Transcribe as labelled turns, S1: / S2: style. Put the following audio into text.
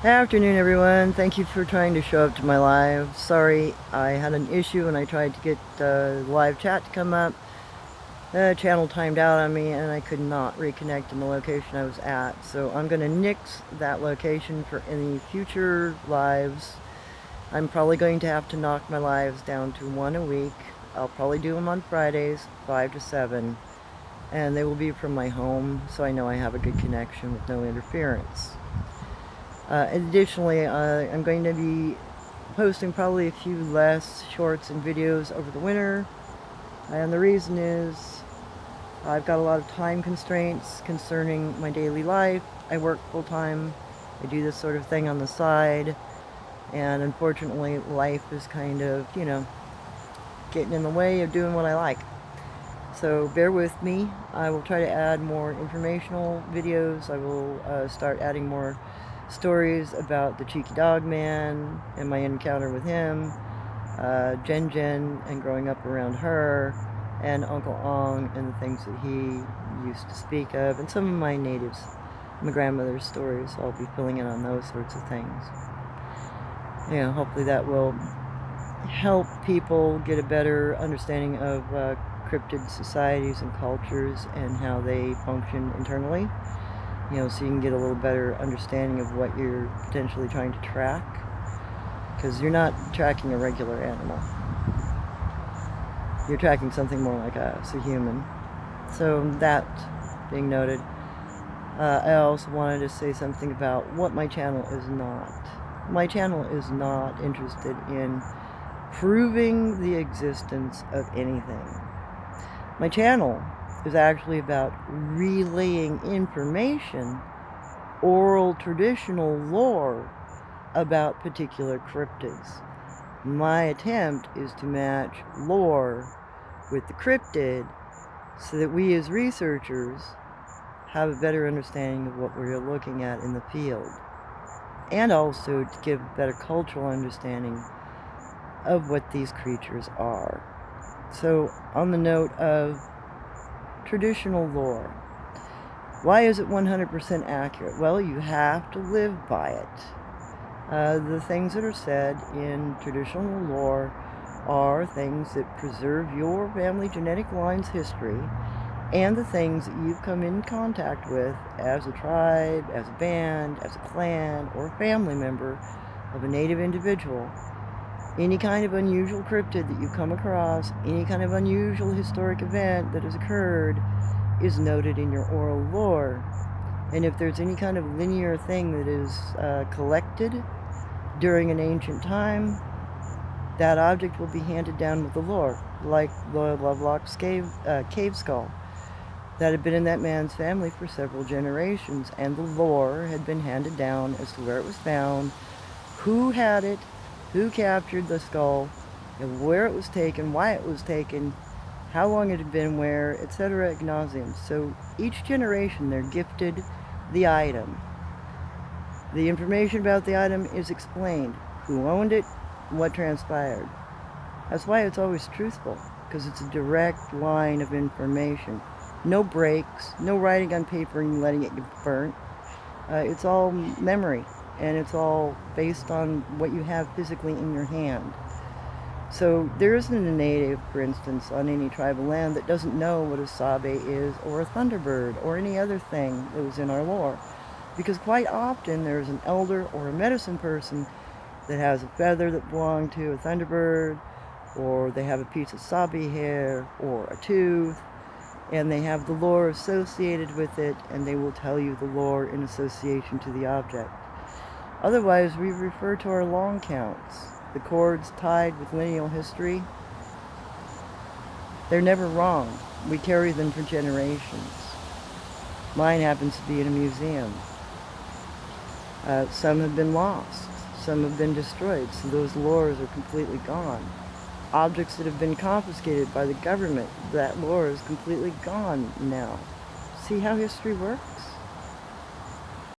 S1: Afternoon, everyone. Thank you for trying to show up to my live. Sorry, I had an issue when I tried to get live chat to come up. The channel timed out on me and I could not reconnect in the location I was at. So I'm going to nix that location for any future lives. I'm probably going to have to knock my lives down to one a week. I'll probably do them on Fridays, 5 to 7. And they will be from my home, so I know I have a good connection with no interference. Additionally, I'm going to be posting probably a few less shorts and videos over the winter. And the reason is I've got a lot of time constraints concerning my daily life. I work full-time. I do this sort of thing on the side. And unfortunately, life is kind of, getting in the way of doing what I like. So bear with me. I will try to add more informational videos. I will start adding more stories about the Cheeky Dogman and my encounter with him, Jenjin and growing up around her, and Uncle Ong and the things that he used to speak of, and some of my natives, my grandmother's stories. I'll be filling in on those sorts of things. Hopefully that will help people get a better understanding of cryptid societies and cultures and how they function internally. So you can get a little better understanding of what you're potentially trying to track, because you're not tracking a regular animal. You're tracking something more like us, a human. So that being noted, I also wanted to say something about what my channel is not. My channel is not interested in proving the existence of anything. My channel is actually about relaying information, oral traditional lore about particular cryptids. My attempt is to match lore with the cryptid so that we as researchers have a better understanding of what we're looking at in the field, and also to give a better cultural understanding of what these creatures are. So on the note of traditional lore, why is it 100% accurate? Well, you have to live by it. The things that are said in traditional lore are things that preserve your family genetic line's history and the things that you've come in contact with as a tribe, as a band, as a clan, or a family member of a native individual. Any kind of unusual cryptid that you come across, any kind of unusual historic event that has occurred, is noted in your oral lore. And if there's any kind of linear thing that is collected during an ancient time, that object will be handed down with the lore, like the Lovelock's cave skull that had been in that man's family for several generations, and the lore had been handed down as to where it was found, who had it, who captured the skull, and where it was taken, why it was taken, how long it had been where, etc. ad nauseum. So each generation they're gifted the item. The information about the item is explained. Who owned it, what transpired. That's why it's always truthful, because it's a direct line of information. No breaks, no writing on paper and letting it get burnt. It's all memory. And it's all based on what you have physically in your hand. So there isn't a native, for instance, on any tribal land that doesn't know what a sabe is, or a thunderbird, or any other thing that was in our lore. Because quite often there's an elder or a medicine person that has a feather that belonged to a thunderbird, or they have a piece of sabe hair, or a tooth, and they have the lore associated with it, and they will tell you the lore in association to the object. Otherwise, we refer to our long counts, the cords tied with lineal history. They're never wrong. We carry them for generations. Mine happens to be in a museum. Some have been lost. Some have been destroyed, so those lores are completely gone. Objects that have been confiscated by the government, that lore is completely gone now. See how history works?